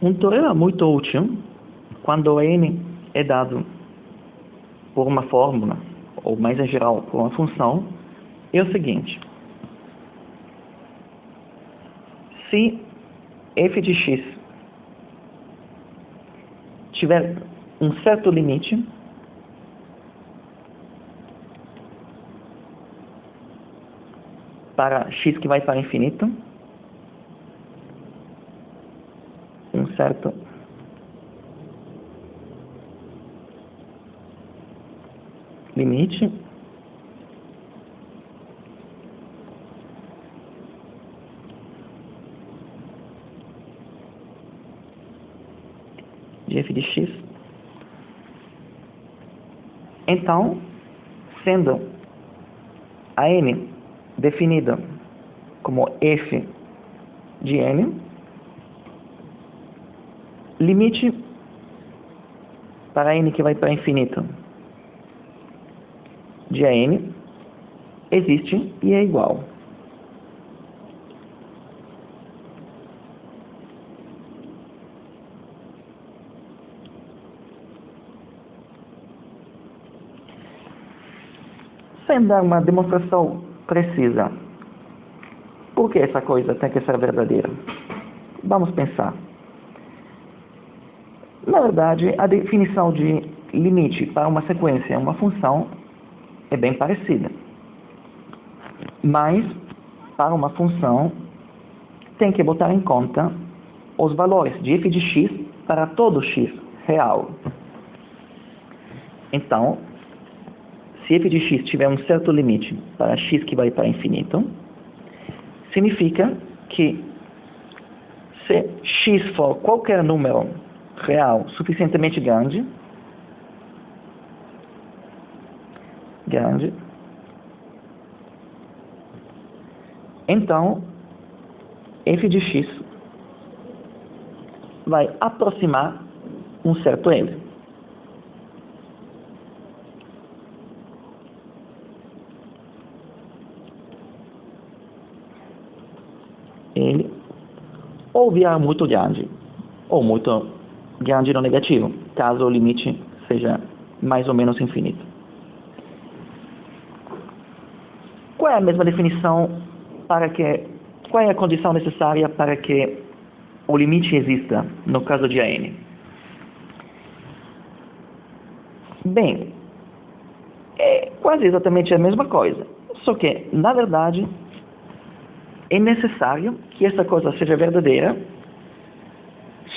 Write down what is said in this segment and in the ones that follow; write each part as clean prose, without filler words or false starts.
Um teorema muito útil quando n é dado por uma fórmula, ou mais em geral, por uma função, é o seguinte. Se f de x tiver um certo limite, para x que vai para infinito, um certo limite, de f de x, então, sendo a n definida como f de n, limite para n que vai para infinito de a n existe e é igual. Sem dar uma demonstração precisa, por que essa coisa tem que ser verdadeira? Vamos pensar. Na verdade, a definição de limite para uma sequência, uma função, é bem parecida. Mas, para uma função, tem que botar em conta os valores de f de x para todo x real. Então, se f de x tiver um certo limite para x que vai para infinito, significa que se x for qualquer número real suficientemente grande, então f de x vai aproximar um certo L. Ele ou virar muito grande, ou muito grande no negativo, caso o limite seja mais ou menos infinito. Qual é a mesma definição qual é a condição necessária para que o limite exista no caso de AN? Bem, é quase exatamente a mesma coisa, só que, na verdade, é necessário que essa coisa seja verdadeira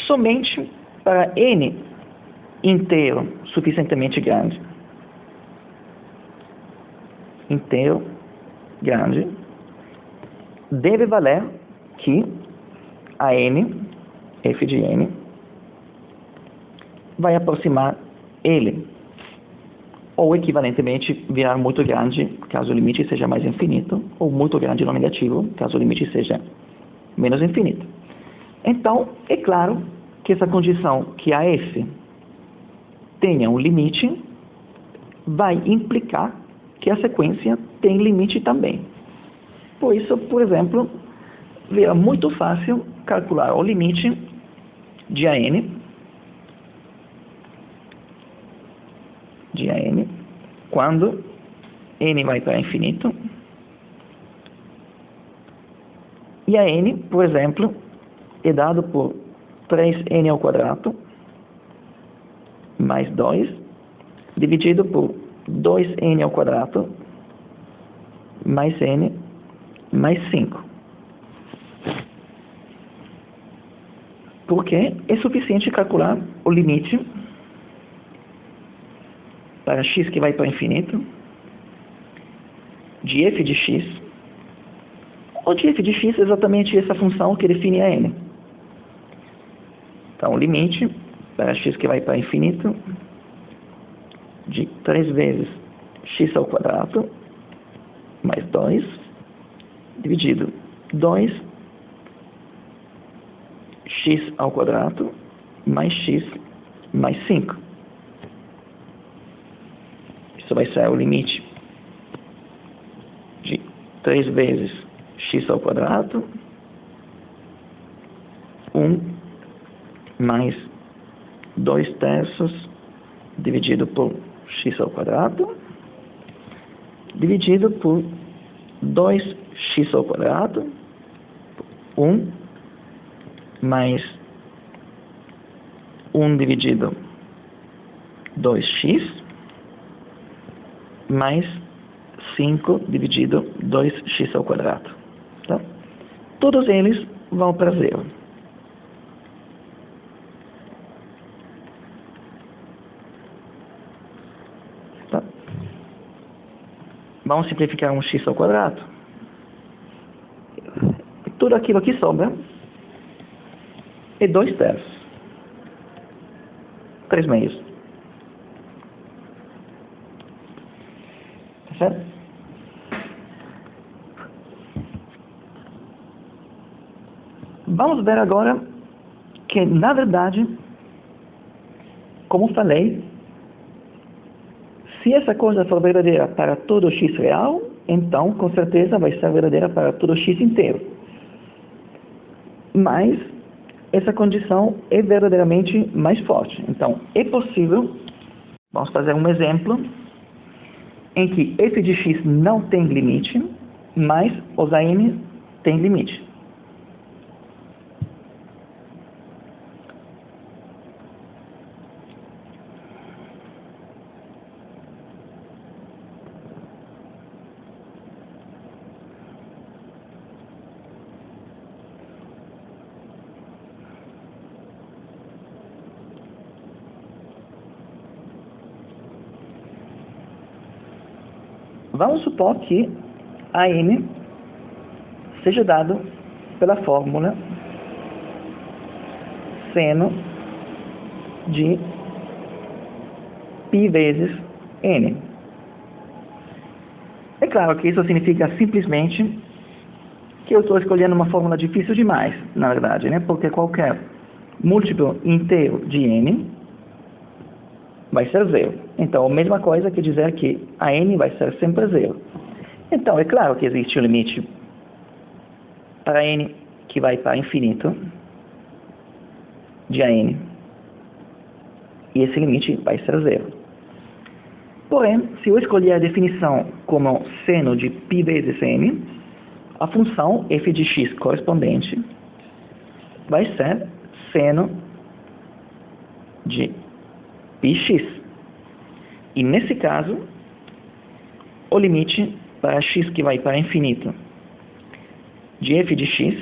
somente para n inteiro suficientemente grande. Inteiro grande deve valer que a n, f de n, vai aproximar ele, ou equivalentemente virar muito grande caso o limite seja mais infinito, ou muito grande no negativo caso o limite seja menos infinito. Então, é claro que essa condição que a f tenha um limite vai implicar que a sequência tem limite também. Por isso, por exemplo, vira muito fácil calcular o limite de AN quando n vai para infinito e a n, por exemplo, é dado por 3n ao quadrado mais 2 dividido por 2n ao quadrado mais n mais 5. Porque é suficiente calcular o limite para x que vai para infinito de f de x, ou de f de x é exatamente essa função que define a n. Então, o limite para x que vai para infinito de 3 vezes x ao quadrado mais 2 dividido 2 x ao quadrado mais x mais 5. Isso vai ser o limite de 3 vezes x ao quadrado, 1 mais 2/3 dividido por x ao quadrado, dividido por 2x ao quadrado, 1 mais 1 dividido 2x, mais 5 dividido 2x ao quadrado. Tá? Todos eles vão para zero. Tá? Vamos simplificar um x ao quadrado. Tudo aquilo que sobra é 2/3. 3/2. Tá certo? Vamos ver agora que, na verdade, como falei, se essa coisa for verdadeira para todo x real, então, com certeza, vai ser verdadeira para todo x inteiro. Mas essa condição é verdadeiramente mais forte. Então, é possível, vamos fazer um exemplo, em que f de x não tem limite, mas os AN têm limite. Vamos supor que AN seja dado pela fórmula seno de π vezes n. É claro que isso significa simplesmente que eu estou escolhendo uma fórmula difícil demais, na verdade, né? Porque qualquer múltiplo inteiro de n vai ser zero. Então, a mesma coisa que dizer que a n vai ser sempre zero. Então, é claro que existe um limite para n que vai para infinito de AN. E esse limite vai ser zero. Porém, se eu escolher a definição como seno de π vezes n, a função f de x correspondente vai ser seno de πx. E nesse caso, o limite para x que vai para infinito de f de x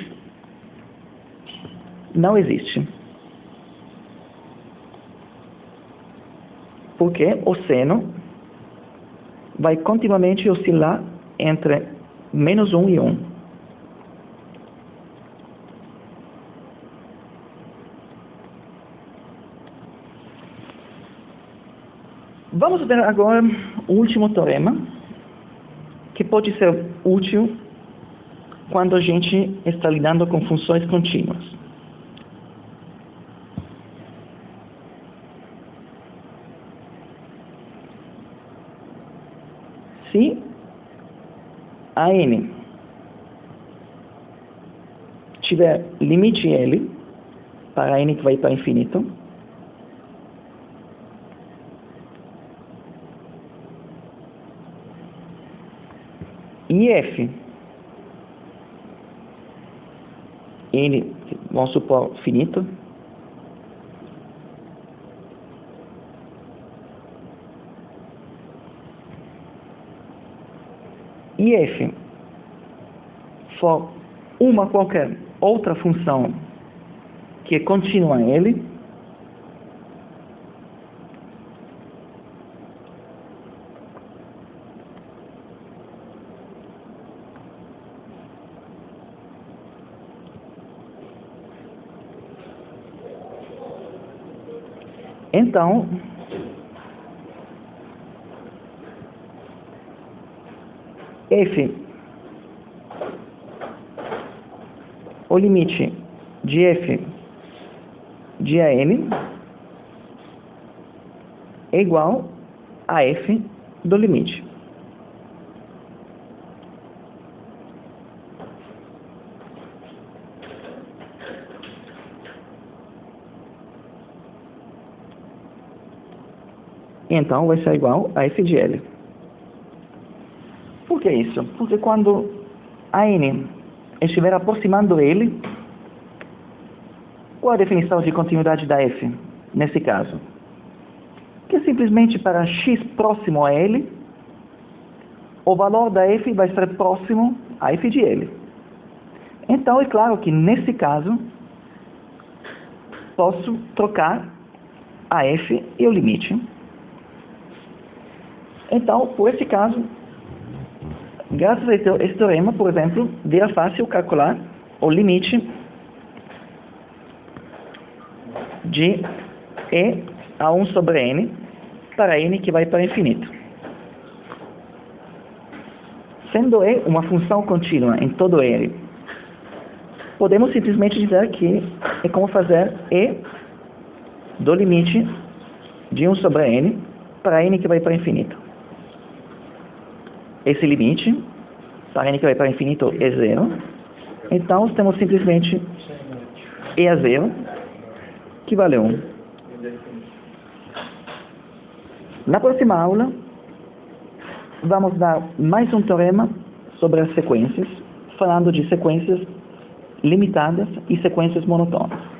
não existe. Porque o seno vai continuamente oscilar entre -1 e 1. Vamos ver agora o último teorema, que pode ser útil quando a gente está lidando com funções contínuas. Se a n tiver limite L, para n que vai para infinito, e f, n, vamos supor, finito, e f for uma qualquer outra função que é contínua a L, então f, o limite de f de AN é igual a f do limite. e então vai ser igual a f de L. Por que isso? Porque quando a n estiver aproximando L, qual a definição de continuidade da f, nesse caso? Que simplesmente para x próximo a L, o valor da f vai ser próximo a f de L. Então, é claro que nesse caso, posso trocar a f e o limite. Então, por esse caso, graças a esse teorema, por exemplo, vira fácil calcular o limite de e a 1 sobre n para n que vai para infinito. Sendo e uma função contínua em todo L, podemos simplesmente dizer que é como fazer e do limite de 1 sobre n para n que vai para infinito. Esse limite para n que vai para infinito é zero. Então, temos simplesmente e a zero, que vale 1. Na próxima aula, vamos dar mais um teorema sobre as sequências, falando de sequências limitadas e sequências monotônicas.